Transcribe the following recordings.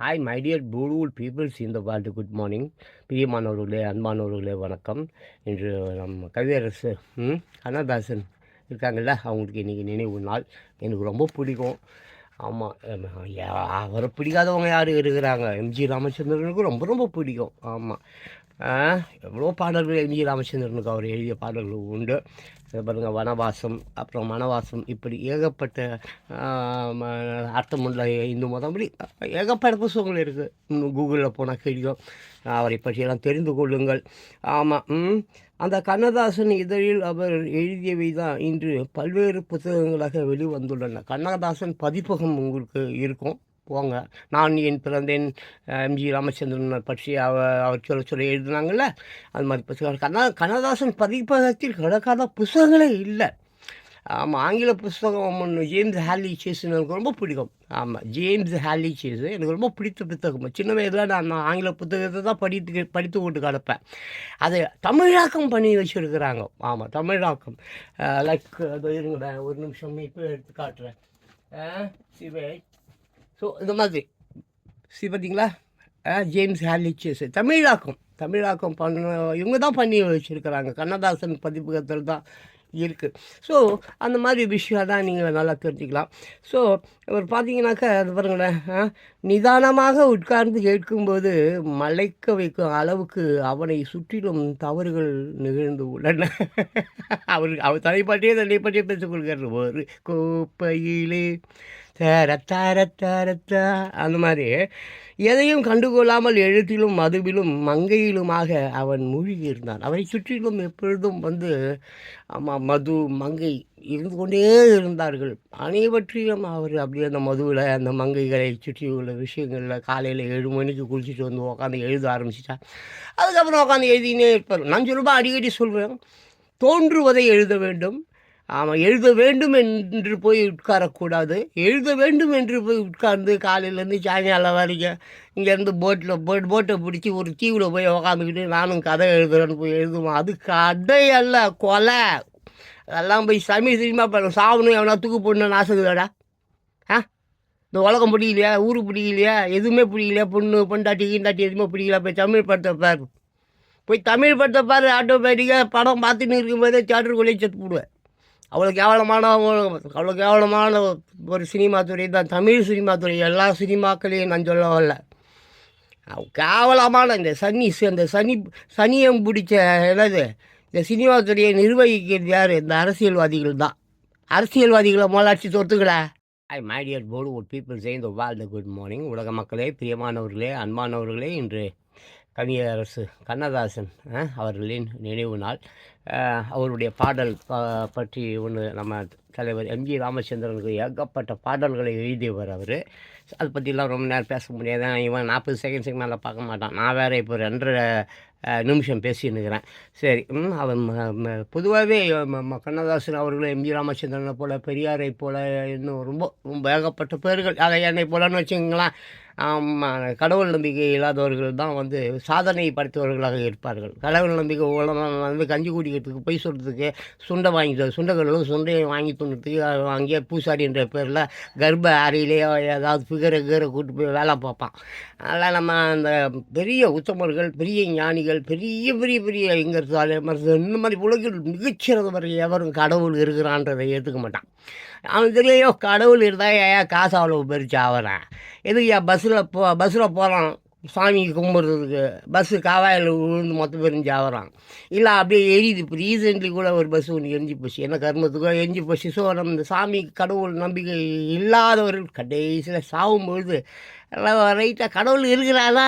Hi my dear beautiful peoples இந்த world good morning. பிரியமானவர்களே, அன்பானவர்களே வணக்கம். இன்று நம்ம கவியரசு கண்ணதாசன் இருக்காங்கல்ல, அவங்களுக்கு இன்றைக்கி நினைவு நாள். எனக்கு ரொம்ப பிடிக்கும். ஆமாம், அவரை பிடிக்காதவங்க யார் இருக்கிறாங்க? எம்ஜி ராமச்சந்திரனுக்கு ரொம்ப ரொம்ப பிடிக்கும். ஆமாம், எவ்வளோ பாடல்கள் எம்ஜி ராமச்சந்திரனுக்கு அவர் எழுதிய பாடல்கள் உண்டு. பாருங்கள், வனவாசம், அப்புறம் மனவாசம், இப்படி ஏகப்பட்ட அர்த்தமுள்ள இந்து மதம், அப்படி ஏகப்பட்ட புத்தகங்கள் இருக்குது. இன்னும் கூகுளில் போனால் கிடைக்கும். அவரை பற்றியெல்லாம் தெரிந்து கொள்ளுங்கள். ஆமாம், அந்த கண்ணதாசன் இதழில் அவர் எழுதியவை தான் இன்று பல்வேறு புத்தகங்களாக வெளிவந்துள்ளன. கண்ணதாசன் பதிப்பகம் உங்களுக்கு இருக்கும், போங்க. நான் என் பிறந்தேன், எம்ஜி ராமச்சந்திரனை பற்றி அவர் சொல்ல எழுதினாங்கள்ல, அது மாதிரி புத்தகம். கண்ணதாசன் பதிப்பகத்தில் கிடக்காத புத்தகங்களே இல்லை. ஆமாம், ஆங்கில புத்தகம் ஒன்று ஜேம்ஸ் ஹேலி சேஸ்ன்னு எனக்கு ரொம்ப பிடிக்கும். ஆமாம், ஜேம்ஸ் ஹேலி சேஸ் எனக்கு ரொம்ப பிடித்த புத்தகம். சின்ன வயதில் நான் ஆங்கில புத்தகத்தை தான் படித்து கொண்டு கிடப்பேன். அதை தமிழாக்கம் பண்ணி வச்சுருக்கிறாங்க. ஆமாம், தமிழாக்கம். லைக் அது இருங்க, ஒரு நிமிஷம் இப்போ எடுத்து காட்டுறேன். சிவை. ஸோ இந்த மாதிரி பார்த்தீங்களா, ஜேம்ஸ் ஹேலி சேஸ் தமிழாக்கம் பண்ண இவங்க தான் பண்ணி வச்சுருக்கிறாங்க. கண்ணதாசன் பதிப்பகத்தில் தான் இருக்குது. ஸோ அந்த மாதிரி விஷயம் தான் நீங்கள் நல்லா தெரிஞ்சுக்கலாம். ஸோ இவர் பார்த்தீங்கன்னாக்கா, அது பாருங்களேன், நிதானமாக உட்கார்ந்து கேட்கும்போது மலைக்க வைக்கும் அளவுக்கு அவனை சுற்றிலும் தவறுகள் நிகழ்ந்து உள்ளன. அவர் தன்னை பற்றியே பேசிக் கொள்கிறார். ஒரு கோப்பையிலே தரத்தா அந்த மாதிரி எதையும் கண்டுகொள்ளாமல் எழுத்திலும் மதுவிலும் மங்கையிலுமாக அவன் மூழ்கி இருந்தான். அவரை சுற்றிலும் எப்பொழுதும் ஆமாம், மது மங்கை இருந்து கொண்டே இருந்தார்கள். அனைவற்றையும் அவர் அப்படியே அந்த மதுவில், அந்த மங்கைகளை சுற்றி உள்ள விஷயங்களில் காலையில் 7 மணிக்கு குளிச்சுட்டு வந்து உட்காந்து எழுத ஆரம்பிச்சிட்டா. அதுக்கப்புறம் உட்காந்து எழுதினே இருப்பார். நான் சொல்லுவேன், அடிக்கடி சொல்வேன், தோன்றுவதை எழுத வேண்டும். ஆமாம், எழுத வேண்டும் என்று போய் உட்காரக்கூடாது. எழுத வேண்டும் என்று போய் உட்கார்ந்து காலையிலேருந்து சாயங்காலம் வரைக்கும் இங்கேருந்து போட்டை பிடிச்சி ஒரு தீவில் போய் உக்காந்துக்கிட்டு நானும் கதை எழுதுறேன்னு போய் எழுதுவோம். அது கதை அல்ல, கொலை. அதெல்லாம் போய் சினிமா படம் சாவணும், எவனா தூக்கு போடணும்னு ஆசைக்குதாடா? இந்த உலகம் பிடிக்கலையா? ஊரு பிடிக்கலையா? எதுவுமே பிடிக்கலையா? பொண்டாட்டி எதுவுமே பிடிக்கல? போய் தமிழ் படத்தை பாரு. ஆட்டோமேட்டிக்காக படம் பார்த்துன்னு இருக்கும்போதே தியேட்டருக்குள்ளேயே செத்து போடுவேன். அவ்வளோ கேவலமான ஒரு சினிமா துறை தான் தமிழ் சினிமா துறை. எல்லா சினிமாக்களையும் நான் சொல்ல வரல. கேவலமான இந்த சனியம் பிடிச்ச இந்த சினிமா துறையை நிர்வகிக்கிறது யார்? இந்த அரசியல்வாதிகள் தான். அரசியல்வாதிகளை மொளாட்சி தொத்துக்கடா. Hi my dear board people say இந்த வேர்ல்டு குட் மார்னிங். உலக மக்களே, பிரியமானவர்களே, அன்பானவர்களே, இன்று கவியரசு கண்ணதாசன் அவர்களின் நினைவு நாள். அவருடைய பாடல் பற்றி ஒன்று நம்ம தலைவர் எம்ஜி ராமச்சந்திரனுக்கு ஏகப்பட்ட பாடல்களை எழுதியவர் அவர். அதை பற்றிலாம் ரொம்ப நேரம் பேச முடியாது. இவன் 40 செகண்ட்ஸுக்கு மேலே பார்க்க மாட்டான். நான் வேறு இப்போ 2.5 நிமிஷம் பேசின்னுக்கிறேன். சரி, அவன் பொதுவாகவே கண்ணதாசன் அவர்களும் எம்ஜி ராமச்சந்திரனை போல், பெரியாரை போல், இன்னும் ரொம்ப ஏகப்பட்ட பேர்கள், அதை என்னை போலன்னு வச்சுங்களேன். கடவுள் நம்பிக்கை இல்லாதவர்கள் தான் சாதனை படைத்தவர்களாக இருப்பார்கள். கடவுள் நம்பிக்கை உலகம் கஞ்சி குடிக்கிறதுக்கு, பொய் சொல்கிறதுக்கு, சுண்டைகளும் சுண்டையை வாங்கி தூண்டுறதுக்கு அங்கேயே பூசாரின்ற பேரில் கர்ப்ப அறையிலேயே ஏதாவது ஃபிகரை கூட்டு போய் வேலை பார்ப்பான். அதனால் நம்ம அந்த பெரிய உத்தமர்கள், பெரிய ஞானிகள், பெரிய பெரிய பெரிய இந்த மாதிரி உலகில் மிகச்சிறந்தவர் எவரும் கடவுள் இருக்கிறான்றதை ஏற்றுக்க மாட்டான். அவன் தெரியலையோ, கடவுள் இருந்தால் ஏன் காசு அவ்வளோ பெருச்சு ஆகிறேன்? எதுக்கு பஸ்ஸில் போகிறான் சாமிக்கு கும்பிட்றதுக்கு, பஸ்ஸு காவாயில் விழுந்து மொத்த பேரும் ஆகிறான். இல்லை அப்படியே எரியுது. இப்போ ரீசெண்ட்லி கூட ஒரு பஸ்ஸு ஒன்று எரிஞ்சு போச்சு. என்ன கர்மத்துக்கோ எரிஞ்சு போச்சு. ஸோ நம்ம இந்த சாமி கடவுள் நம்பிக்கை இல்லாதவர்கள் கடைசியில் சாகும்பொழுது எல்லாம் ரைட்டாக கடவுள் இருக்கிறானா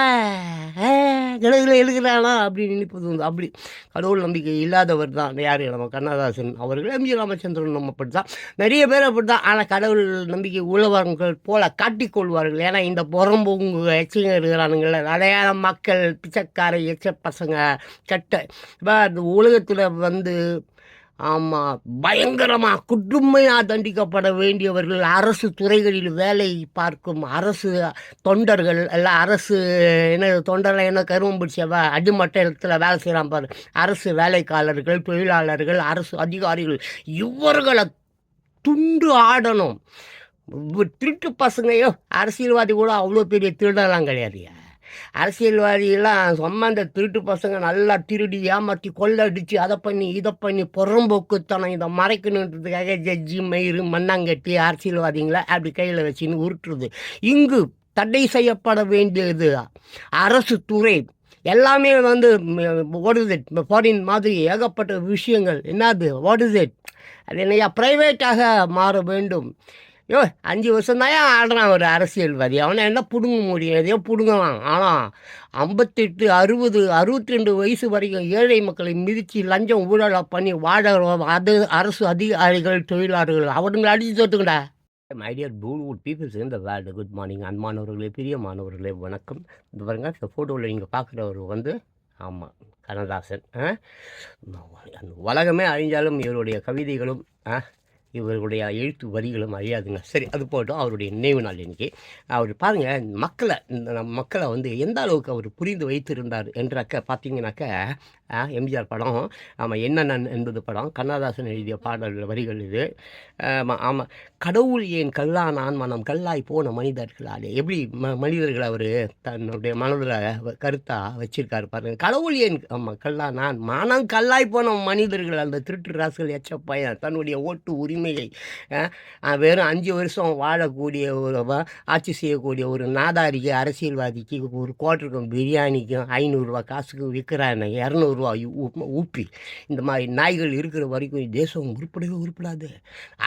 அப்படின்னு நினைப்பது அப்படி கடவுள் நம்பிக்கை இல்லாதவர் தான் யார்? நம்ம கண்ணதாசன் அவர்கள், எம்ஜி ராமச்சந்திரன் நம்ம அப்படி தான். நிறைய பேர் அப்படி தான். ஆனால் கடவுள் நம்பிக்கை உள்ளவர்கள் போல காட்டிக்கொள்வார்கள். ஏன்னா இந்த புறம்போங்க எச்சங்க இருக்கிறானுங்கள நிறையா மக்கள், பிச்சைக்கார எச்ச பசங்க, சட்டை இந்த உலகத்தில் ஆமாம், பயங்கரமாக கொடுமையாக தண்டிக்கப்பட வேண்டியவர்கள், அரசு துறைகளில் வேலை பார்க்கும் அரசு தொண்டர்கள் எல்லாம், அரசு தொண்டர்கள் கருவம் பிடிச்சவ அடிமட்டத்தில் வேலை செய்கிறான் பாரு, அரசு வேலைக்காரர்கள், தொழிலாளர்கள், அரசு அதிகாரிகள், இவர்களை துண்டு ஆடணும். திருட்டு பசங்கயோ அரசியல்வாதி கூட அவ்வளோ பெரிய திருடலாம் கிடையாதுயா. அரசியல்வாதியெல்லாம் சும்மா இந்த திருட்டு பசங்க நல்லா திருடி ஏமாற்றி கொள்ளடிச்சு அதை பண்ணி இதை பண்ணி புறம்போக்குத்தனம் இதை மறைக்கணுன்றதுக்காக ஜட்ஜி மயிறு மண்ணாங்கட்டி அரசியல்வாதிங்களை அப்படி கையில் வச்சுன்னு உருட்டுறது. இங்கு தடை செய்யப்பட வேண்டியது அரசு துறை எல்லாமே வந்து வாட் இஸ் இட் ஃபாரின் மாதிரி ஏகப்பட்ட விஷயங்கள் என்னது வாட் இஸ் இட் அது என்னையா ப்ரைவேட்டாக மாற வேண்டும். 5 வருஷம் தான் ஆடுறான் ஒரு அரசியல்வாதி, அவனை என்ன பிடுங்க முடியும்? எதையோ பிடுங்கலாம். ஆனால் 58 60 62 வயசு வரைக்கும் ஏழை மக்களை மிதித்து லஞ்சம் ஊழலாக பண்ணி வாழ அது அரசு அதிகாரிகள் தொழிலாளர்கள் அவனுங்களை அடித்து தோத்துக்கடா. மை டியர் பூல்வுட் பீப்புள்ஸ் இந்த வேர்ல்டு குட் மார்னிங். அன்பானவர்களே பிரியமானவர்களே வணக்கம். இந்த பாருங்க இந்த ஃபோட்டோவில் நீங்கள் பார்க்குறவர் வந்து ஆமாம் கண்ணதாசன். அந்த உலகமே அழிஞ்சாலும் இவருடைய கவிதைகளும் இவர்களுடைய எழுத்து வரிகளும் அழியாதுங்க. சரி, அது போட்டோம். அவருடைய நினைவு நாள் இன்றைக்கி. அவர் பாருங்கள் நம்ம மக்களை வந்து எந்த அளவுக்கு அவர் புரிந்து வைத்திருந்தார் என்றாக்க பார்த்தீங்கன்னாக்க எம்ஜிஆர் படம் ஆமாம் என்னென்ன என்பது படம் கண்ணதாசன் எழுதிய பாடல் வரிகள் இது. ஆமாம் கடவுள் ஏன் கல்லானான் மனம் கல்லாய் போன மனிதர்களாலே எப்படி மனிதர்கள் அவர் தன்னுடைய மனதில் கருத்தாக வச்சிருக்காரு பாருங்கள். கடவுள் ஏன் ஆமாம் கல்லானான் மனம் கல்லாய் போன மனிதர்கள் அந்த திருட்டு ராசுகள் எச்ச பையன் தன்னுடைய ஓட்டு உரிமையை வெறும் 5 வருஷம் வாழக்கூடிய ஒரு ஆட்சி செய்யக்கூடிய ஒரு நாதாரிக்கு அரசியல்வாதிக்கு ஒரு குவார்ட்டருக்கும் பிரியாணிக்கும் 500 ரூபா காசுக்கு விற்கிறாங்க 200 ரூபா ஊப்பி. இந்த மாதிரி நாய்கள் இருக்கிற வரைக்கும் தேசம் உருப்படாது.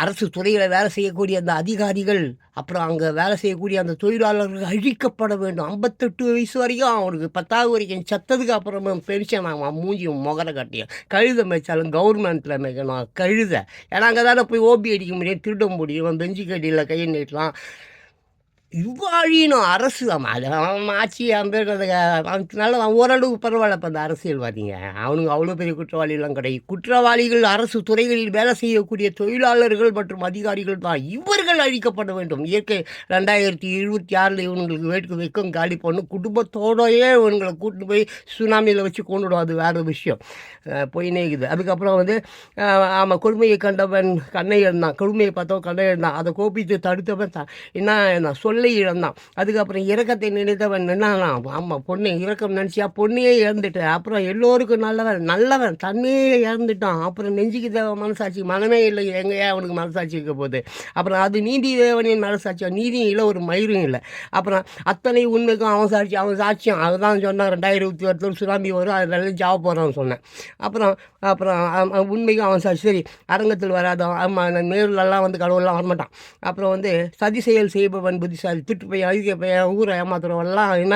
அரசு துறையில் வேலை செய்யக்கூடிய அந்த அதிகாரிகள் அப்புறம் அங்கே வேலை செய்யக்கூடிய அந்த தொழிலாளர்கள் அழிக்கப்பட வேண்டும். 58 வயசு வரைக்கும் அவனுக்கு 10வது வரைக்கும் சத்ததுக்கு அப்புறமா பென்ஷன் அவன் மூஞ்சியும் முகர கட்டியும் கழுத மேய்ச்சாலும் கவர்மெண்ட்டில் மேய்க்கணும் கழுத. ஏன்னா அங்கே தானே போய் ஓபி அடிக்க முடியும், திருட முடியும், பெஞ்சு கட்டியில் கையை நீட்டலாம். இவ்வாழினும் அரசு ஆட்சி அதனால ஓரளவுக்கு பரவாயில்ல. இப்போ அந்த அரசியல்வாதிங்க அவனுங்க அவ்வளோ பெரிய குற்றவாளிகள்லாம் கிடையாது. குற்றவாளிகள் அரசு துறைகளில் வேலை செய்யக்கூடிய தொழிலாளர்கள் மற்றும் அதிகாரிகள் தான். இவர்கள் அழிக்கப்பட வேண்டும். இயற்கை 2026 இவங்களுக்கு வைக்கும் காலி பண்ணும் குடும்பத்தோடையே இவங்களை கூட்டு போய் சுனாமியில் வச்சு கொண்டுடும். அது வேறு விஷயம் போயினே இருக்குது. அதுக்கப்புறம் வந்து ஆமாம் கொடுமையை கண்டவன் கண்ணை இருந்தான், கொடுமையை பார்த்தவன் கண்ணை இருந்தான், அதை கோபித்து தடுத்தவன் என்ன சொல்ல இழந்தான். அதுக்கப்புறம் இறக்கத்தை நினைத்தவன் என்னன்னா ஆமாம் பொண்ணு இறக்கம் நினச்சியா பொண்ணையே இறந்துட்டு அப்புறம் எல்லோருக்கும் நல்லவன் தன்மையே இறந்துட்டான். அப்புறம் நெஞ்சுக்கு தேவை மனசாட்சி மனமே இல்லை எங்கேயா அவனுக்கு மனசாட்சி இருக்க போகுது. அப்புறம் அது நீதி தேவனின் மனசாட்சியா நீதியும் இல்லை ஒரு மயிரும் இல்லை. அப்புறம் அத்தனை உண்மைக்கும் அவன் சாட்சியம் அதுதான் சொன்னான். 2021 சுனாமி வரும் அதனால ஜாவ போகிறான்னு சொன்னேன். அப்புறம் உண்மைக்கும் அவன் சாட்சி. சரி அரங்கத்தில் வராதான் ஆமாம் நேரிலெல்லாம் வந்து கடவுள்லாம் வரமாட்டான். அப்புறம் வந்து சதி செயல் செய்பவன் புத்திசாலி, திட்டு பையன் அழுகிய பையன் ஊரை ஏமாத்துறவெல்லாம் என்ன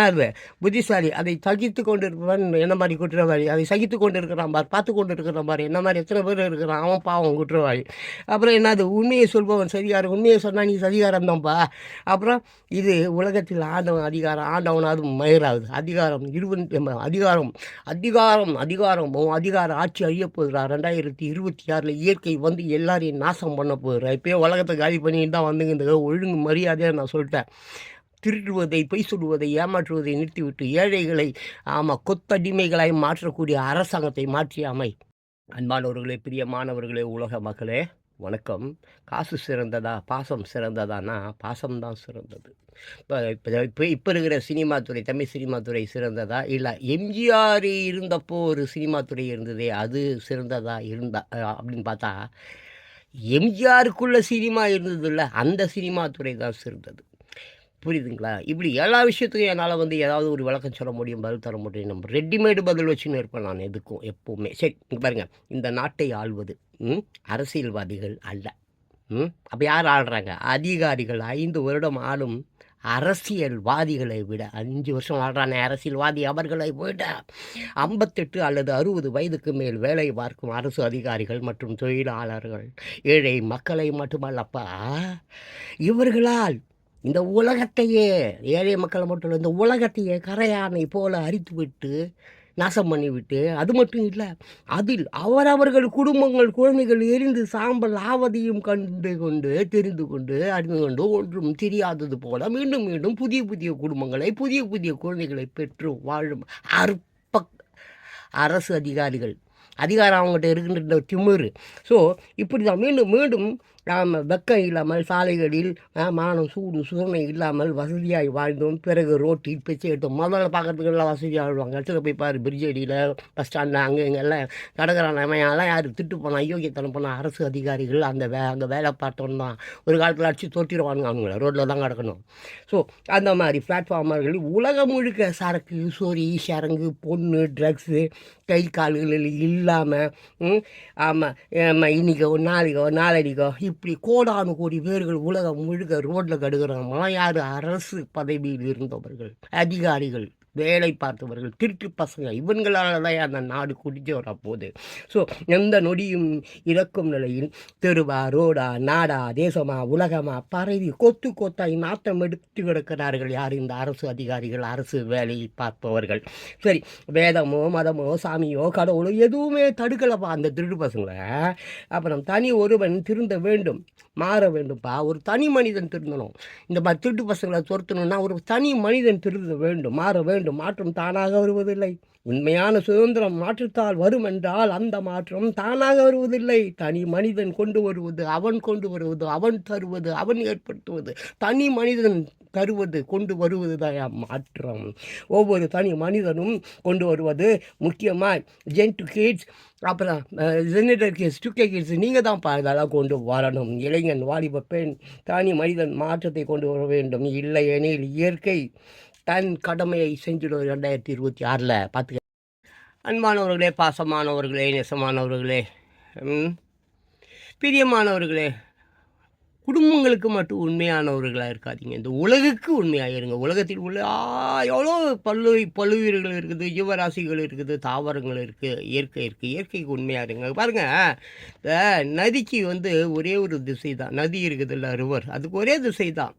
புத்திசாலி, அதை சகித்து கொண்டு இருப்பவன் என்ன மாதிரி குற்றவாளி, அதை சகித்து கொண்டு இருக்கிறான் பார், பார்த்து கொண்டு இருக்கிறான் பார், என்ன மாதிரி எத்தனை பேர் இருக்கிறான் அவன் பாவம் குற்றவாளி. அப்புறம் என்னது உண்மையை சொல்பவன் சரிகாரம், உண்மையை சொன்னால் நீ சரிகாரம் தான்ப்பா. அப்புறம் இது உலகத்தில் ஆண்டவன் அதிகாரம், ஆண்டவன் அது மயிராகுது அதிகாரம் அதிகார ஆட்சி அழிய போகிறார். 2026 இயற்கை வந்து எல்லாரையும் நாசம் பண்ண போகிறார். இப்போயே உலகத்தை காலி பண்ணிட்டு தான் வந்துங்க. இந்த ஒழுங்கு மரியாதையாக நான் சொல்லிட்டேன். திருடுவதை பொய் சொல்லுவதை ஏமாற்றுவதை நிறுத்திவிட்டு ஏழைகளை கொத்தடிமைகளாய் மாற்றக்கூடிய அரசாங்கத்தை மாற்றி அமை. அன்பானவர்களே பிரியமானவர்களே உலக மக்களே வணக்கம். காசு சிறந்ததா பாசம் சிறந்ததானா பாசம்தான் சிறந்தது. இப்போ இருக்கிற சினிமாத்துறை தமிழ் சினிமாத்துறை சிறந்ததா இல்லை எம்ஜிஆர் இருந்தப்போ ஒரு சினிமாத்துறை இருந்ததே அது சிறந்ததா அப்படின்னு பார்த்தா எம்ஜிஆருக்குள்ள சினிமா இருந்தது இல்லை அந்த சினிமாத்துறை தான் சிறந்தது. புரியுதுங்களா? இப்படி எல்லா விஷயத்துக்கும் என்னால் வந்து ஏதாவது ஒரு விளக்கம் சொல்ல முடியும், பதில் தர முடியும். நம்ம ரெடிமேடு பதில் வச்சுன்னு இருப்பேன் நான் எதுக்கும் எப்போவுமே. சரி பாருங்கள், இந்த நாட்டை ஆள்வது அரசியல்வாதிகள் அல்ல. அப்போ யார் ஆள்றாங்க? அதிகாரிகள். 5 வருடம் ஆளும் அரசியல்வாதிகளை விட 5 வருஷம் ஆள்றானே அரசியல்வாதி அவர்களை விட 58 அல்லது 60 வயதுக்கு மேல் வேலை பார்க்கும் அரசு அதிகாரிகள் மற்றும் தொழிலாளர்கள் ஏழை மக்களை மட்டுமல்லப்பா இவர்களால் இந்த உலகத்தையே ஏழை மக்களை மட்டும் இல்லை இந்த உலகத்தையே கரையானை போல அரித்து விட்டு நாசம் பண்ணிவிட்டு அது மட்டும் இல்லை அதில் அவரவர்கள் குடும்பங்கள் குழந்தைகள் எரிந்து சாம்பல் ஆவதையும் தெரிந்து கொண்டு அறிந்து கொண்டு ஒன்றும் தெரியாதது போல மீண்டும் மீண்டும் புதிய புதிய குடும்பங்களை புதிய புதிய குழந்தைகளை பெற்று வாழும் அற்ப அரசு அதிகாரிகள். அதிகாரம் அவங்ககிட்ட இருக்கின்ற திமிரு. ஸோ இப்படி தான் மீண்டும் மீண்டும் நாம் வெக்கம் இல்லாமல் சாலைகளில் மானம் சூடு சுகமை இல்லாமல் வசதியாய் வாழ்ந்தோம். பிறகு ரோட்டில் பிச்சை எடுத்தோம். முதல்ல பார்க்கறதுக்கு எல்லாம் வசதியாக வாழ்வாங்க. இடத்துல போய் பாரு, பிரிட்ஜ் அடியில், பஸ் ஸ்டாண்டில், அங்கே இங்கே எல்லாம் கடற்கரான எல்லாம் யார் திட்டு போனால் அயோக்கியத்தனம் போனால் அரசு அதிகாரிகள் அங்கே வேலை பார்த்தோன்னு தான் ஒரு காலத்தில் அடித்து தோற்றிடுவானுங்க. அவங்கள ரோட்டில் தான் கிடக்கணும். ஸோ அந்த மாதிரி பிளாட்ஃபார்மர்கள் உலகம் முழுக்க சரக்கு சொறி சரங்கு பொண்ணு ட்ரக்ஸு கை கால்களில் இல்லாமல் ஆமாம் இன்றைக்கோ நாளடிக்கோ இப்படி கோடானு கோடி பேர்கள் உலகம் முழுக்க ரோட்டில் கடுக்கிறாங்க. யார்? அரசு பதவியில் இருந்தவர்கள், அதிகாரிகள், வேலை பார்த்தவர்கள், திருட்டு பசங்க. இவங்களால தான் அந்த நாடு குடிச்சு வர போகுது. ஸோ எந்த நொடியும் இறக்கும் நிலையில் தெருவா ரோடா நாடா தேசமா உலகமா பரவி கொத்து கொத்தாய் நாட்டம் எடுத்து கிடக்கிறார்கள். யார்? இந்த அரசு அதிகாரிகள், அரசு வேலையை பார்ப்பவர்கள். சரி, வேதமோ மதமோ சாமியோ கடவுளோ எதுவுமே தடுக்கலப்பா அந்த திருட்டு பசங்களை. அப்புறம் தனி ஒருவன் திருந்த வேண்டும், மாற வேண்டும்ப்பா. ஒரு தனி மனிதன் திருந்தணும். இந்த மாதிரி திருட்டு பசங்களை துரத்தணும்னா ஒரு தனி மனிதன் திருந்த வேண்டும், மாற வேண்டும். மாற்றம் தானாக வருவதில்லை. உண்மையான சுதந்திரம் மாற்றத்தால் வரும் என்றால் அந்த மாற்றம் தானாக வருவதில்லை. தனி மனிதன் கொண்டு வருவது, அவன் கொண்டு வருவது, அவன் தருவது, அவன் ஏற்படுத்துவது. தனி மனிதன் தருவது, கொண்டு வருவது தான் மாற்றம். ஒவ்வொரு தனி மனிதனும் கொண்டு வருவது முக்கியமாக ஜென் டு கிட்ஸ், அப்புறம் ஜெனரேட்டர் கிட்ஸ், 2K கிட்ஸ், நீங்கள் தான் இதெல்லாம் கொண்டு வரணும். இளைஞன் வாலிப பெண் தனி மனிதன் மாற்றத்தை கொண்டு வர வேண்டும். இல்லை எனில் இயற்கை தன் கடமையை செஞ்சிடும். 2026 பார்த்துக்க. அன்பானவர்களே, பாசமானவர்களே, நெசமானவர்களே, பிரியமானவர்களே, குடும்பங்களுக்கு மட்டும் உண்மையானவர்களாக இருக்காதீங்க, இந்த உலகுக்கு உண்மையாக இருங்க. உலகத்தில் உள்ள எவ்வளோ பல்லுயிர்கள் இருக்குது, ஜீவராசிகள் இருக்குது, தாவரங்கள் இருக்குது, இயற்கை இருக்குது. இயற்கைக்கு உண்மையாக இருங்க. பாருங்கள், இந்த நதிக்கு ஒரே ஒரு திசை தான். நதி இருக்குது இல்லை, ரிவர், அதுக்கு ஒரே திசை தான்.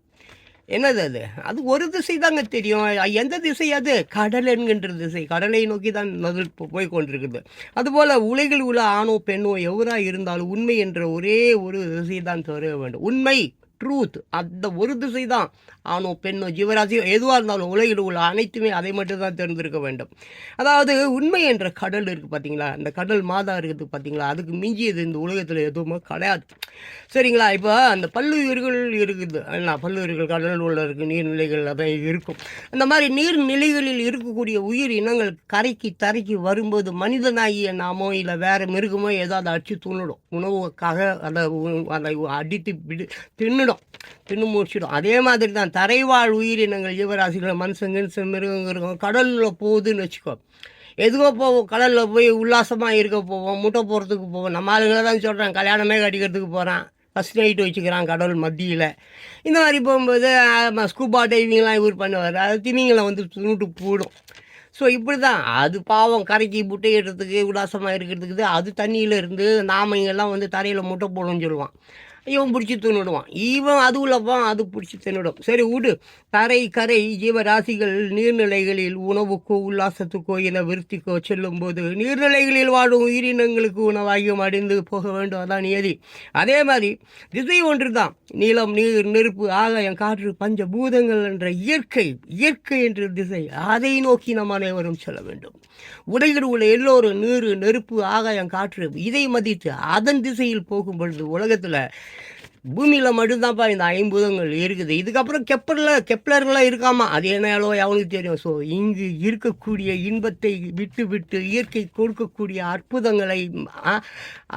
என்னது அது? அது ஒரு திசை தாங்க தெரியும். எந்த திசை? அது கடல் என்கின்ற திசை. கடலை நோக்கி தான் நதில் போய் கொண்டிருக்குது. அதுபோல் உலகில் உள்ள ஆணோ பெண்ணோ எவராக இருந்தாலும் உண்மை என்ற ஒரே ஒரு திசை தான் தர வேண்டும். உண்மை, ட்ரூத், அந்த ஒரு திசை தான். ஆணோ பெண்ணோ ஜீவராசியோ எதுவாக இருந்தாலும் உலகில் உள்ள அனைத்துமே அதை மட்டும் தான் தெரிந்திருக்க வேண்டும். அதாவது உண்மை என்ற கடல் இருக்குது பார்த்தீங்களா, அந்த கடல் மாதா இருக்குது பார்த்தீங்களா, அதுக்கு மிஞ்சியது இந்த உலகத்தில் எதுவுமே கிடையாது. சரிங்களா? இப்போ அந்த பல்லுயிர்கள் இருக்குது, பல்லுயிர்கள் கடல் உள்ள இருக்குது, நீர்நிலைகள் அதான் இருக்கும். அந்த மாதிரி நீர்நிலைகளில் இருக்கக்கூடிய உயிர் இனங்கள் கரைக்கு தரைக்கு வரும்போது மனிதனாகிய நாமோ இல்லை வேறு மிருகமோ ஏதாவது அடித்து தூண்டிடும். உணவுக்காக அதை அடித்து தின்னு முடிச்சிடும். அதே மாதிரி தான் தரைவாழ் உயிரினங்கள், ஜீவராசிகள், மனுஷங்க, மிருகங்கள் கடலில் போகுதுன்னு வச்சுக்கோ. எதுக்கோ போவோம், கடலில் போய் உல்லாசமாக இருக்க போவோம், முட்டை போகிறதுக்கு போவோம். நம்ம ஆளுங்களை தான் சொல்கிறேன், கல்யாணமே கட்டிக்கிறதுக்கு போகிறான், ஃபஸ்ட் நைட்டு வச்சுக்கிறான் கடல் மத்தியில். இந்த மாதிரி போகும்போது ஸ்கூபா டைவிங்லாம் இவர் பண்ணுவார். அது திமிங்களை துணுட்டு போடும். ஸோ இப்படி தான் அது பாவம் கரைக்கு முட்டை இடுறதுக்கு உல்லாசமாக இருக்கிறதுக்கு அது தண்ணியில் இருந்து நாம இங்கெல்லாம் தரையில் முட்டை போடணும்னு சொல்லுவான். இவன் பிடிச்சி தின்னுடுவான். இவன் அது உள்ளப்பான், அது பிடிச்சி தின்னுடும். சரி விடு. கரை ஜீவராசிகள் நீர்நிலைகளில் உணவுக்கோ உல்லாசத்துக்கோ இன விருத்திக்கோ செல்லும்போது நீர்நிலைகளில் வாழும் உயிரினங்களுக்கு உணவாகி அடைந்து போக வேண்டும். அதான் நியதி. அதே மாதிரி திசை ஒன்று தான். நிலம், நீர், நெருப்பு, ஆகாயம், காற்று, பஞ்சபூதங்கள் என்ற இயற்கை என்ற திசை, அதை நோக்கி நம் அனைவரும் செல்ல வேண்டும். உலகில் உள்ள எல்லோரும் நீர், நெருப்பு, ஆகாயம், காற்று இதை மதித்து அதன் திசையில் போகும் பொழுது உலகத்தில் பூமியில் மட்டும்தான்ப்பா இந்த 5 பூதங்கள் இருக்குது. இதுக்கப்புறம் கெப்லர்லாம் இருக்காமா, அது என்னையாலோ எவனுக்கு தெரியும். ஸோ இங்கு இருக்கக்கூடிய இன்பத்தை விட்டு இயற்கை கொடுக்கக்கூடிய அற்புதங்களை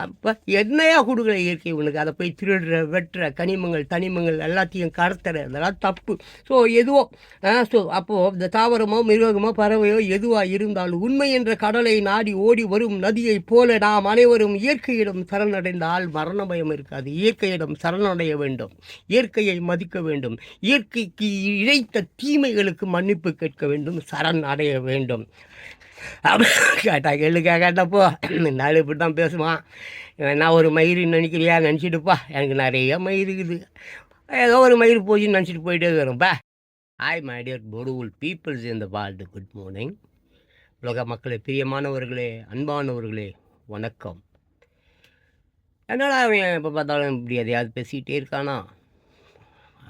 அப்போ என்னையா கொடுக்குற இயற்கை உனக்கு? அதை போய் திருடுற, வெட்டுற, தனிமங்கள் எல்லாத்தையும் கடத்துற, அதெல்லாம் தப்பு. ஸோ எதுவோ அப்போது இந்த தாவரமோ மிருகமோ பறவையோ எதுவாக இருந்தாலும் உண்மை என்ற கடலை நாடி ஓடி வரும் நதியைப் போல நாம் அனைவரும் இயற்கையிடம் சரணடைந்தால் மரண பயம் இருக்காது. இயற்கையிடம் சரணடைய வேண்டும், இயற்கையை மதிக்க வேண்டும், இயற்கைக்கு இழைத்த தீமைகளுக்கு மன்னிப்பு கேட்க வேண்டும், சரண் அடைய வேண்டும். கேட்டப்போ நாள் இப்படி தான் பேசுவான். நான் ஒரு மயிறு நினைக்கிறியா? நினச்சிட்டுப்பா, எனக்கு நிறைய மயிர் இருக்குது, ஏதோ ஒரு மயிர் போச்சுன்னு நினச்சிட்டு போயிட்டே இருக்கிறோம்ப்பா. Hi my dear beautiful peoples in the world, good morning. உலக மக்களே, பிரியமானவர்களே, அன்பானவர்களே, வணக்கம். என்னடா அவன் எப்போ பார்த்தாலும் இப்படி எதையாவது பேசிக்கிட்டே இருக்கானா?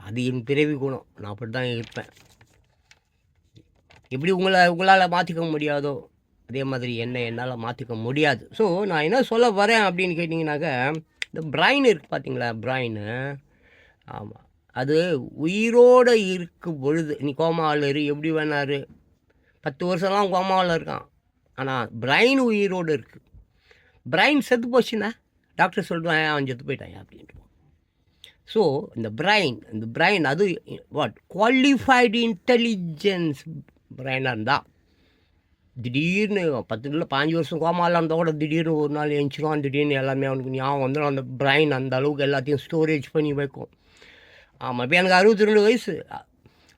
அது என் பிறவி குணம், நான் அப்படி தான் இருப்பேன். எப்படி உங்களால் மாற்றிக்க முடியாதோ அதே மாதிரி என்னால் மாற்றிக்க முடியாது. ஸோ நான் என்ன சொல்ல வரேன் அப்படின்னு கேட்டிங்கனாக்கா, இந்த பிரைன் இருக்குது பார்த்தீங்களா, பிரைனு. ஆமாம், அது உயிரோடு இருக்கும் பொழுது நீ கோமாவில் இரு, எப்படி வேணாரு, 10 வருஷம்லாம் கோமாவில் இருக்கான், ஆனால் பிரைன் உயிரோடு இருக்குது. பிரைன் செத்து போச்சுன்னா டாக்டர் சொல்லுவான் அவன் செத்து போயிட்டான் அப்படின்ட்டு. ஸோ இந்த பிரைன் அது வாட் குவாலிஃபைடு இன்டெலிஜென்ஸ் பிரைனாக இருந்தால் திடீர்னு 10 இல்லை 15 வருஷம் கோமாவில் இருந்தால் கூட திடீர்னு ஒரு நாள் எழுந்திருவான், திடீர்னு எல்லாமே அவனுக்கு ஞாபகம் வந்துடும். அந்த பிரைன் அந்த அளவுக்கு எல்லாத்தையும் ஸ்டோரேஜ் பண்ணி வைக்கும். ஆமாம், இப்போ எனக்கு 62 வயசு,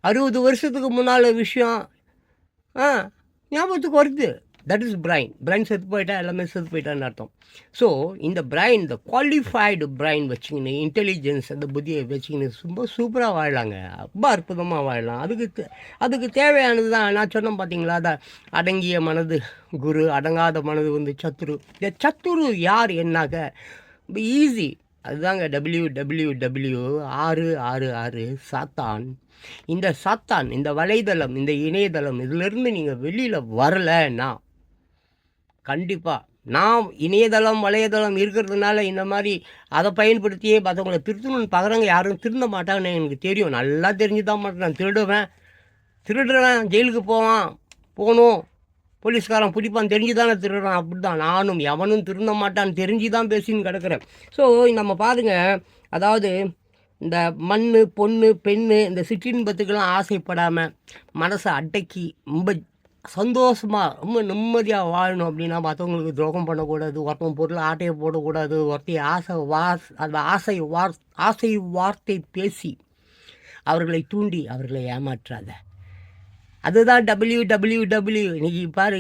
60 வருஷத்துக்கு முன்னால் விஷயம் ஞாபகத்துக்கு வருது. தட் இஸ் பிரைன் செத்து போயிட்டா எல்லாமே செத்து போயிட்டான்னு அர்த்தம். ஸோ இந்த பிரைன், இந்த குவாலிஃபைடு பிரைன் வச்சுக்கின்னு, இன்டெலிஜென்ஸ் அந்த புத்தியை வச்சுக்கின்னு ரொம்ப சூப்பராக வாழலாங்க, ரொம்ப அற்புதமாக வாழலாம். அதுக்கு தேவையானது தான் நான் சொன்னேன் பார்த்தீங்களா, அடங்கிய மனது குரு, அடங்காத மனது வந்து சத்துரு. இந்த சத்துரு யார் என்னாக்க ஈஸி, அதுதாங்க www 666 சாத்தான். இந்த சாத்தான், இந்த வலைதளம், இந்த இணையதளம், இதிலிருந்து நீங்கள் வெளியில் வரலைன்னா கண்டிப்பாக நான் இணையதளம் வலையதளம் இருக்கிறதுனால இந்த மாதிரி அதை பயன்படுத்தியே மற்றவங்களை திருத்தணும்னு பார்க்குறாங்க. யாரும் திருந்த மாட்டாங்கன்னு எனக்கு தெரியும், நல்லா தெரிஞ்சு தான் மாட்டேன். நான் திருடுறேன், ஜெயிலுக்கு போகணும், போலீஸ்காரன் பிடிப்பான் தெரிஞ்சு தானே திருடுறான். அப்படி தான் நானும், எவனும் திருந்த மாட்டான்னு தெரிஞ்சு தான் பேசின்னு கிடக்கிறேன். ஸோ நம்ம பாருங்க, அதாவது இந்த மண் பொண்ணு பெண்ணு இந்த சிற்றின்பத்துக்கெல்லாம் ஆசைப்படாமல் மனசை அடக்கி ரொம்ப சந்தோஷமாக ரொம்ப நிம்மதியாக வாழணும் அப்படின்னா மற்றவங்களுக்கு துரோகம் பண்ணக்கூடாது, ஒருத்தவங்க பொருள் ஆட்டையை போடக்கூடாது, ஒருத்தைய அந்த ஆசை வார்த்தை பேசி அவர்களை தூண்டி அவர்களை ஏமாற்றாத. அதுதான் www. இன்றைக்கி பாரு,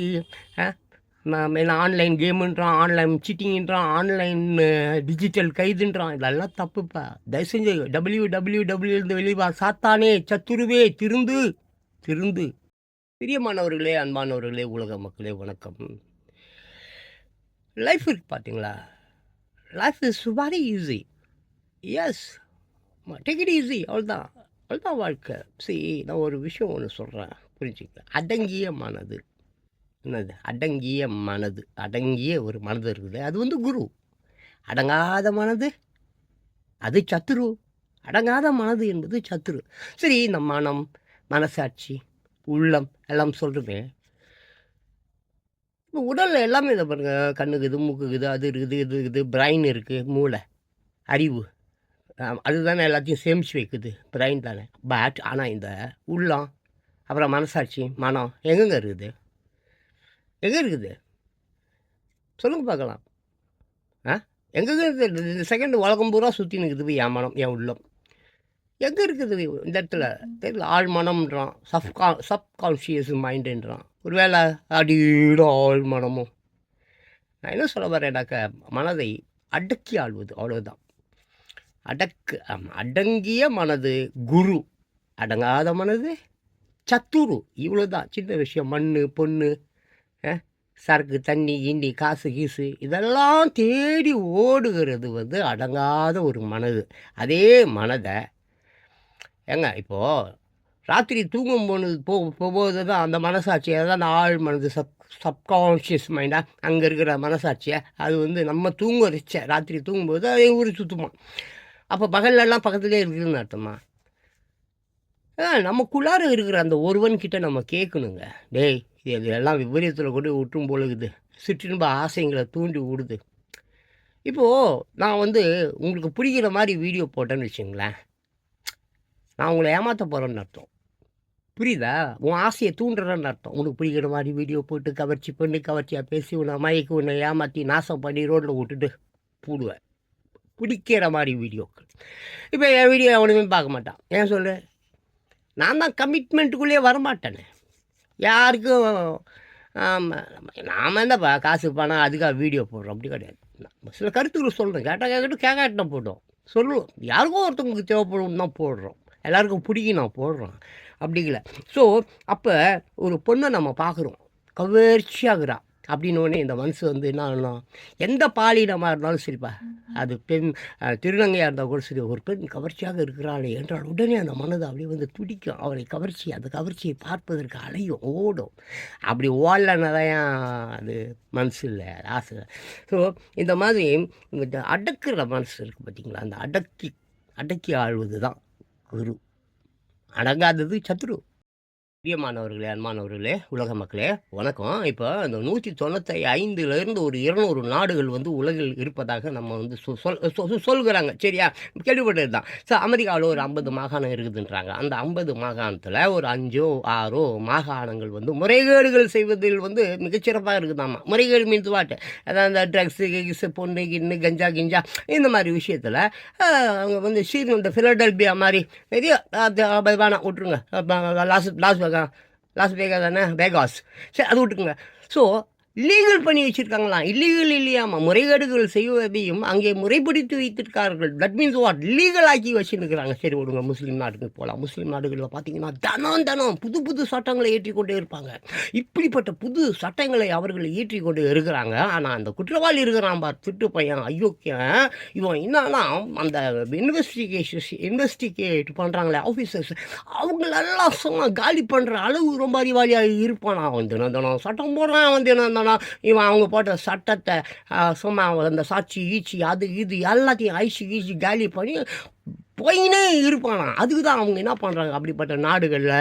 ஆன்லைன் கேமுன்றான், ஆன்லைன் சீட்டிங்கிறான், ஆன்லைன் டிஜிட்டல் கைதுன்றான். இதெல்லாம் தப்புப்பா. தயவு செஞ்சு www இருந்து வெளிவா. சாத்தானே, சத்துருவே, திருந்து. பிரியமானவர்களே, அன்பானவர்களே, உலக மக்களே, வணக்கம். லைஃப் இருக்கு பார்த்தீங்களா, life is very easy. Yes, take it easy. அவ்வளோதான் வாழ்க்கை. சரி, நான் ஒரு விஷயம் ஒன்று சொல்கிறேன், புரிஞ்சுக்க. அடங்கிய மனது, என்னது அடங்கிய மனது, அடங்கிய ஒரு மனது இருக்குது, அது வந்து குரு. அடங்காத மனது அது சத்துரு. அடங்காத மனது என்பது சத்துரு. சரி, இந்த மனம், மனசாட்சி, உள்ளம் எல்லாம் சொல்கிறோமே, இப்போ உடலில் எல்லாமே இதை பாருங்க, கண்ணுக்குது, மூக்குக்குது, அது இருக்குது, இது இருக்குது, பிரைன் இருக்குது, மூளை, அறிவு, அதுதானே எல்லாத்தையும் சேமித்து வைக்குது, பிரைன் தானே. பட் ஆனால் இந்த உள்ளம், அப்புறம் மனசாட்சி, மனம் எங்கெங்கே இருக்குது சொல்லுங்க பார்க்கலாம். எங்கே இருக்குது? இந்த செகண்ட் உலகம் பூரா சுற்றி நிற்குது என் மனம், என் உள்ளம். எங்கே இருக்குது இந்த இடத்துல? தெரியல. ஆள் மனம்ன்றான், சப்கான்ஷியஸ் மைண்டுன்றான். ஒரு வேளை அடியோட ஆள் மனமும். நான் என்ன சொல்ல வரேன்னாக்க, மனதை அடக்கி ஆள்வது, அவ்வளோதான். அடங்கிய மனது குரு, அடங்காத மனது சத்துரு. இவ்வளோ தான், சின்ன விஷயம். மண் பொண்ணு, சரக்கு, தண்ணி, கிண்டி, காசு கீசு இதெல்லாம் தேடி ஓடுகிறது வந்து அடங்காத ஒரு மனது. அதே மனதை இப்போது ராத்திரி தூங்கும் போகும்போது தான் அந்த மனசாட்சியை தான் அந்த ஆள் மனது, சப்கான்ஷியஸ் மைண்டாக அங்கே இருக்கிற மனசாட்சியை அது வந்து நம்ம தூங்க வச்ச ராத்திரி தூங்கும்போது அதை ஊறி சுற்றுமா. அப்போ பகல்லலாம் பக்கத்துலேயே இருக்குதுன்னு அர்த்தமா? நமக்குள்ளார இருக்கிற அந்த ஒருவன்கிட்ட நம்ம கேட்கணுங்க, டேய் இது எல்லாம் விபரீதத்தில் கொண்டு விட்டும் போலுக்குது, சிற்றின்ப ஆசைங்களை தூண்டி விடுது. இப்போது நான் வந்து உங்களுக்கு பிடிக்கிற மாதிரி வீடியோ போட்டேன்னு வச்சுங்களேன், நான் உங்களை ஏமாற்ற போகிறேன்னு அர்த்தம். புரியுதா? உன் ஆசையை தூண்டுறேன்னு அர்த்தம். உனக்கு பிடிக்கிற மாதிரி வீடியோ போட்டு கவர்ச்சியாக பேசி உன்னை மயக்கி உன்னை ஏமாற்றி நாசம் பண்ணி ரோட்டில் விட்டுட்டு போடுவேன். பிடிக்கிற மாதிரி வீடியோக்கள். இப்போ என் வீடியோ எவனுமே பார்க்க மாட்டான். ஏன் சொல்லு? நான் தான் கமிட்மெண்ட்டுக்குள்ளேயே வரமாட்டேனே யாருக்கும். நாம் என்னப்பா காசு பணம் அதுக்காக வீடியோ போடுறோம், அப்படி கிடையாது. சில கருத்துக்கள் சொல்கிறேன், கேட்காட்டினா போட்டோம் சொல்லுவோம். யாருக்கும் ஒருத்தவங்களுக்கு தேவைப்படும் தான் போடுறோம், எல்லாருக்கும் பிடிக்கும் நான் போடுறோம், அப்படிங்கல. ஸோ அப்போ ஒரு பொண்ணை நம்ம பார்க்குறோம், கவர்ச்சியாகிறா, அப்படின்னோடனே இந்த மனசு வந்து என்ன ஆகணும், எந்த பாலினமாக இருந்தாலும் சரிப்பா, அது பெண் திருநங்கையாக இருந்தால் கூட சரி, ஒரு பெண் கவர்ச்சியாக இருக்கிறாளே என்றால் உடனே அந்த மனது அப்படியே வந்து துடிக்கும். அவரை கவர்ச்சி, அந்த கவர்ச்சியை பார்ப்பதற்கு அலையும், ஓடும். அப்படி ஓடலன்னா தான் அது மனசு இல்லை, ஆசை. ஸோ இந்த மாதிரி இந்த அடக்குற மனசு இருக்குது பார்த்தீங்களா, அந்த அடக்கி ஆள்வது தான் குரு. அடங்காதது சத்ரு. பிரியமானவர்களே, அன்பானவர்களே, உலக மக்களே வணக்கம். இப்போ இந்த 195லேருந்து ஒரு 200 நாடுகள் வந்து உலகில் இருப்பதாக நம்ம வந்து சொல்கிறாங்க. சரியா, கேள்விப்பட்டது தான். ஸோ அமெரிக்காவில் ஒரு 50 மாகாணம் இருக்குதுன்றாங்க. அந்த 50 மாகாணத்தில் ஒரு 5ஓ 6ஓ மாகாணங்கள் வந்து முறைகேடுகள் செய்வதில் வந்து மிகச்சிறப்பாக இருக்குதாம்மா. முறைகேடு மீன்ஸ் வாட், அதான் இந்த ட்ரக்ஸு கிக்ஸு, பொண்ணு கிண்ணு, கஞ்சா கிஞ்சா இந்த மாதிரி விஷயத்தில் அவங்க வந்து இந்த ஃபிலடெல்பியா மாதிரி பெரிய வேணாம் விட்ருங்க. லாஸ் வேகாஸ் தானே, வேகாஸ், சரி அது விட்டுக்குங்க. ஸோ லீகல் பண்ணி வச்சுருக்காங்களாம். இல்லீகல் இல்லையாமா, முறைகேடுகள் செய்வதையும் அங்கே முறைப்படுத்தி வைத்திருக்கார்கள். தட் மீன்ஸ் வாட், லீகல் ஆக்கி வச்சுருக்கிறாங்க. சரி விடுங்க, முஸ்லீம் நாடுகளுக்கு போகலாம். முஸ்லீம் நாடுகளில் பார்த்தீங்கன்னா தினம் புது சட்டங்களை ஏற்றிக்கொண்டே இருப்பாங்க. இப்படிப்பட்ட புது சட்டங்களை அவர்கள் ஏற்றிக்கொண்டு இருக்கிறாங்க. ஆனால் அந்த குற்றவாளி இருக்கிறான் பார், திட்டு பையன், அயோக்கியன், இவன் என்னன்னா அந்த இன்வெஸ்டிகேட் பண்ணுறாங்களே ஆஃபீஸர்ஸ், அவங்களெல்லாம் சும்மா காலி பண்ணுற அளவு ரொம்ப அறிவாளியாக இருப்பான். அவன் தினம் சட்டம் போடுறான். அவன் தினம் இவன் அவங்க போட்ட சட்டத்தை சும்மா அந்த சாட்சி ஈச்சி அது இது எல்லாத்தையும் ஐசி காலி பண்ணி போயினே இருப்பானா. அதுக்கு தான் அவங்க என்ன பண்ணுறாங்க, அப்படிப்பட்ட நாடுகளில்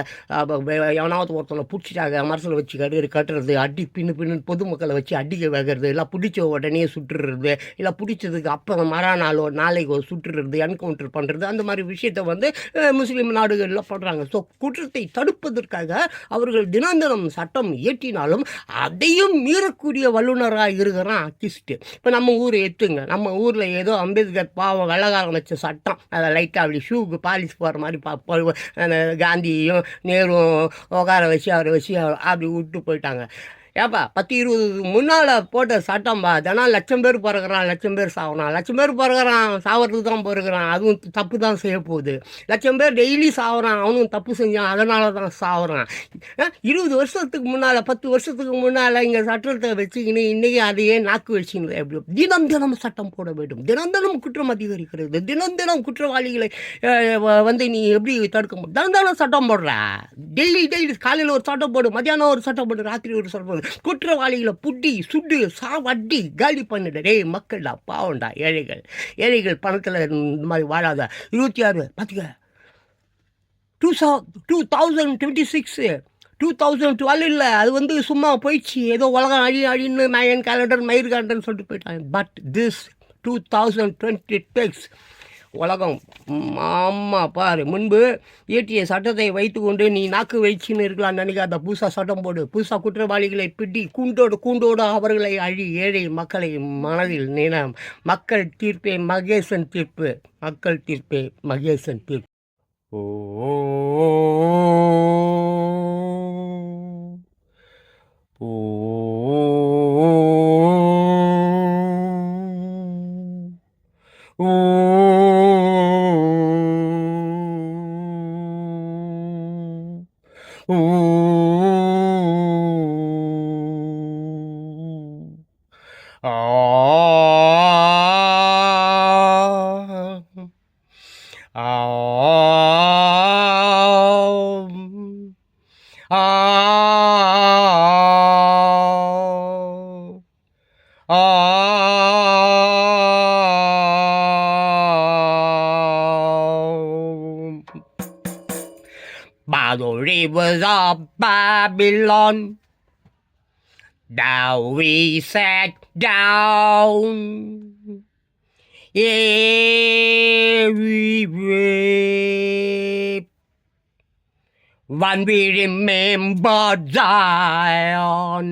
எவனாவது ஒருத்தவங்களை பிடிச்சிட்டாங்க, மரசில் வச்சு கட்டுறது, அடி பின்னு பொதுமக்களை வச்சு அடிக்க வைக்கிறது, இல்லை பிடிச்ச உடனே சுட்டுறது, இல்லை பிடிச்சதுக்கு அப்புறம் நாளைக்கு சுட்டுறது, என்கவுண்டர் பண்ணுறது, அந்த மாதிரி விஷயத்தை வந்து முஸ்லீம் நாடுகளில் பண்ணுறாங்க. ஸோ குற்றத்தை தடுப்பதற்காக அவர்கள் தினம் சட்டம் இயற்றினாலும் அதையும் மீறக்கூடிய வல்லுநராக இருக்கிறான் ஆர்டிஸ்ட்டு. இப்போ நம்ம ஊர் எத்துங்க, நம்ம ஊரில் ஏதோ அம்பேத்கர் பாவம் வெள்ளக்காரன் வச்ச சட்டம், அதை லைட்டாக அப்படி ஷூக்கு பாலிஷ் போகிற மாதிரி காந்தியையும் நேரும் உட்கார வச்சு அவரை வச்சு அப்படி விட்டு போயிட்டாங்க. ஏப்பா 10-20 முன்னால் போட்ட சட்டம்பா, தினம் 1,00,000 பேர் பிறகுறான், 1,00,000 பேர் சாகுறான், 1,00,000 பேர் பிறகுறான், சாவறதுக்கு தான் பிறகுறான், அதுவும் தப்பு தான் செய்ய போகுது. 1,00,000 பேர் டெய்லி சாகுறான், அவனும் தப்பு செஞ்சான், அதனால தான் சாகுறான். 20 வருஷத்துக்கு முன்னால் 10 வருஷத்துக்கு முன்னால் இங்கே சட்டத்தை வச்சுக்கின்னு இன்றைக்கி அதையே நாக்கு வச்சுங்களே. எப்படி தினம் சட்டம் போட வேண்டும், தினம் குற்றம் அதிகரிக்கிறது, தினம் குற்றவாளிகளை வந்து நீ எப்படி தடுக்க முடியும்? தினம் சட்டம் போடுற, டெய்லி காலையில் ஒரு சட்டம் போடு, மத்தியானம் ஒரு சட்டம் போடு, ராத்திரி ஒரு சட்டம் போடு, குற்றவாளிகளை புட்டி சுட்டு சாவட்டி காலி பண்ணிடு. டேய் மக்கள்டா, பாவண்டா, ஏழைகள் பணத்தில் இந்த மாதிரி வாழாத. 26 பார்த்துக்க, 2026 2012 இல்லை, அது வந்து சும்மா போயிடுச்சு. ஏதோ உலகம் அழின்னு மயன் கேலண்டர் மயிர் கேலண்டர்னு சொல்லிட்டு போயிட்டாங்க. பட் திஸ் 2026 உலகம் ஆமா பாரு, முன்பு இயற்றிய சட்டத்தை வைத்து கொண்டு நீ நாக்கு வைச்சின்னு இருக்கலாம் நினைக்காத. புதுசாக சட்டம் போடு, புதுசாக குற்றவாளிகளை பிடி கூண்டோடு அவர்களை அழி, ஏழை மக்களை மனதில் நின. மக்கள் தீர்ப்பே மகேசன் தீர்ப்பு, மக்கள் தீர்ப்பே மகேசன் தீர்ப்பு. ஓ By the rivers of Babylon, thou we sat down, we weep, when we remember Zion.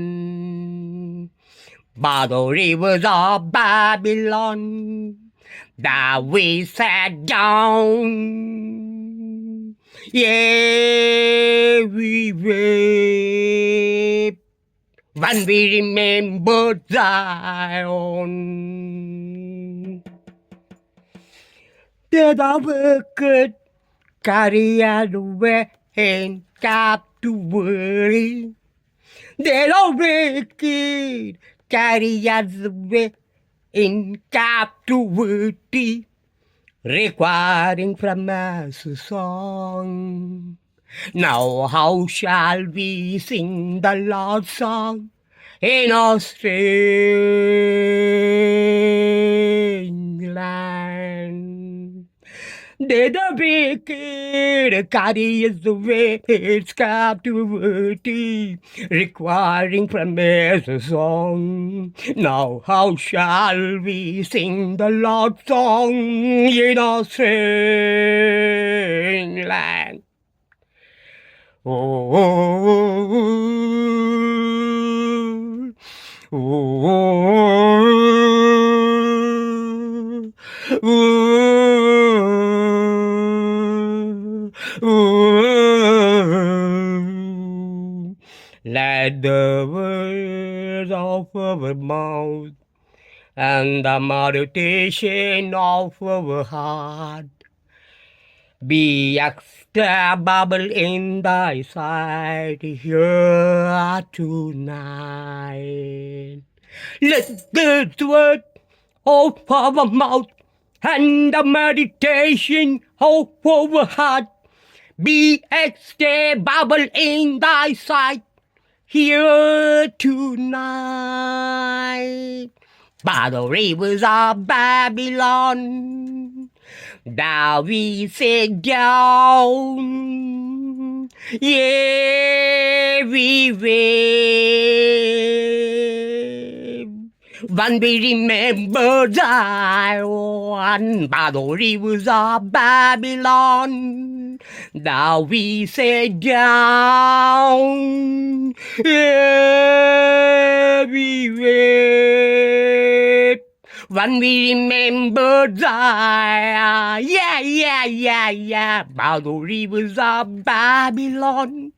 By the rivers of Babylon, thou we sat down, we weep, when we remember Zion. Did our wicked carry away in captivity? They don't make it, carry us away in captivity, requiring from us a song. Now how shall we sing the Lord's song in our strange land? They the wicked carry us away its captivity, requiring from us a song. Now how shall we sing the Lord's song in our strange land? Oh, oh, oh, oh. Let the words of our mouth and the meditation of our heart be acceptable in thy sight here tonight. Let this word of our mouth and the meditation of our heart be acceptable in thy sight here tonight. By the rivers of Babylon, thou we sit down, yeah, we wave. When we remember Zion, by the rivers of Babylon, thou we sit down, yeah, we wave. When we remember Zion, yeah, by the rivers of Babylon,